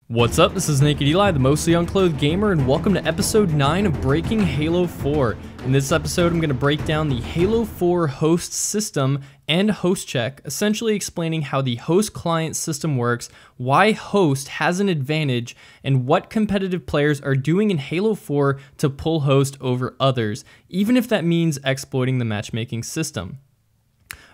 What's up, this is Nak3d Eli, the mostly unclothed gamer, and welcome to episode 9 of Breaking Halo 4. In this episode, I'm going to break down the Halo 4 host system and host check, essentially explaining how the host client system works, why host has an advantage, and what competitive players are doing in Halo 4 to pull host over others, even if that means exploiting the matchmaking system.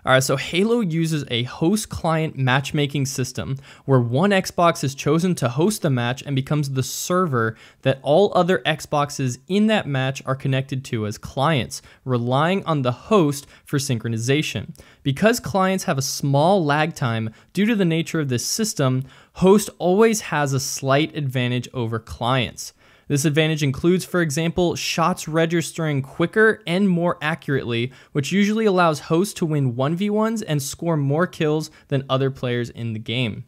Alright, so Halo uses a host client matchmaking system where one Xbox is chosen to host the match and becomes the server that all other Xboxes in that match are connected to as clients, relying on the host for synchronization. Because clients have a small lag time due to the nature of this system, host always has a slight advantage over clients. This advantage includes, for example, shots registering quicker and more accurately, which usually allows hosts to win 1v1s and score more kills than other players in the game.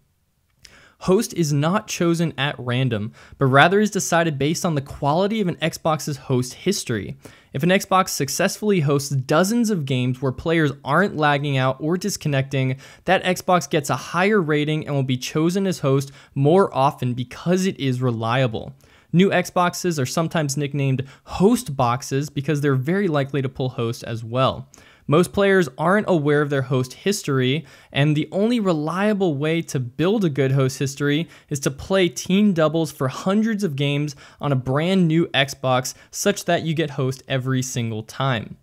Host is not chosen at random, but rather is decided based on the quality of an Xbox's host history. If an Xbox successfully hosts dozens of games where players aren't lagging out or disconnecting, that Xbox gets a higher rating and will be chosen as host more often because it is reliable. New Xboxes are sometimes nicknamed host boxes because they're very likely to pull host as well. Most players aren't aware of their host history, and the only reliable way to build a good host history is to play team doubles for hundreds of games on a brand new Xbox such that you get host every single time.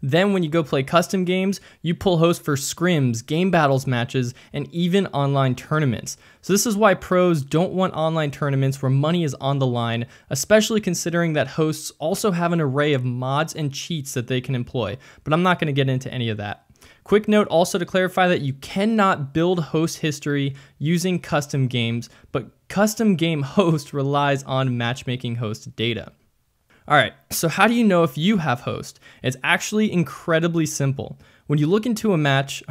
Then when you go play custom games, you pull host for scrims, game battles matches, and even online tournaments. So this is why pros don't want online tournaments where money is on the line, especially considering that hosts also have an array of mods and cheats that they can employ. But I'm not going to get into any of that. Quick note also to clarify that you cannot build host history using custom games, but custom game host relies on matchmaking host data. Alright, so how do you know if you have host? It's actually incredibly simple. When you lock into a match,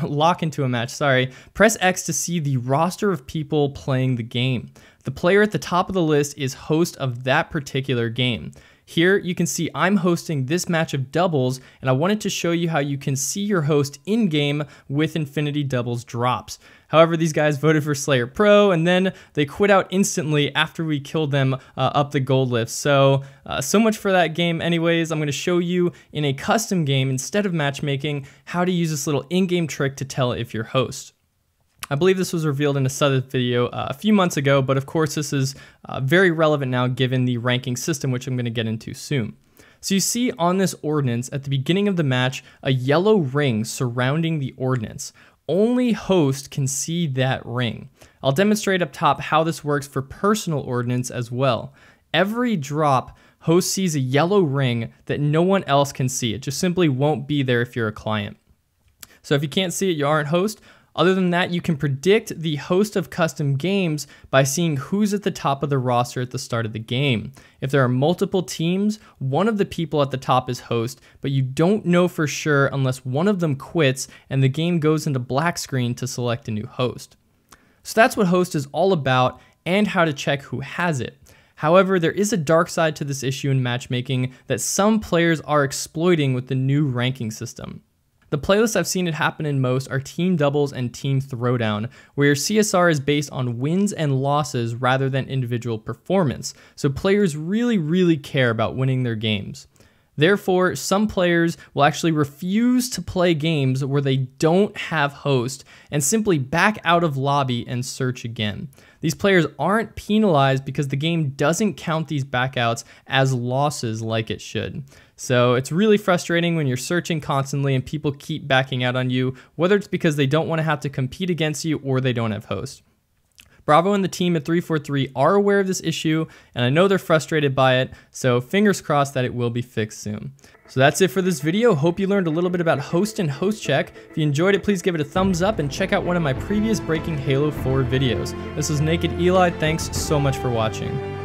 press X to see the roster of people playing the game. The player at the top of the list is host of that particular game. Here you can see I'm hosting this match of doubles, and I wanted to show you how you can see your host in-game with Infinity Doubles drops. However, these guys voted for Slayer Pro, and then they quit out instantly after we killed them up the gold lift. So much for that game anyways. I'm going to show you in a custom game, instead of matchmaking, how to use this little in-game trick to tell if you're host. I believe this was revealed in a Southern video a few months ago, but of course this is very relevant now given the ranking system, which I'm going to get into soon. So you see on this ordnance at the beginning of the match a yellow ring surrounding the ordnance. Only host can see that ring. I'll demonstrate up top how this works for personal ordnance as well. Every drop, host sees a yellow ring that no one else can see. It just simply won't be there if you're a client. So if you can't see it, you aren't host. Other than that, you can predict the host of custom games by seeing who's at the top of the roster at the start of the game. If there are multiple teams, one of the people at the top is host, but you don't know for sure unless one of them quits and the game goes into black screen to select a new host. So that's what host is all about and how to check who has it. However, there is a dark side to this issue in matchmaking that some players are exploiting with the new ranking system. The playlists I've seen it happen in most are team doubles and team throwdown, where your CSR is based on wins and losses rather than individual performance, so players really care about winning their games. Therefore, some players will actually refuse to play games where they don't have host and simply back out of lobby and search again. These players aren't penalized because the game doesn't count these backouts as losses like it should. So it's really frustrating when you're searching constantly and people keep backing out on you, whether it's because they don't want to have to compete against you or they don't have host. Bravo and the team at 343 are aware of this issue, and I know they're frustrated by it, so fingers crossed that it will be fixed soon. So that's it for this video. Hope you learned a little bit about host and host check. If you enjoyed it, please give it a thumbs up and check out one of my previous Breaking Halo 4 videos. This is Nak3d Eli. Thanks so much for watching.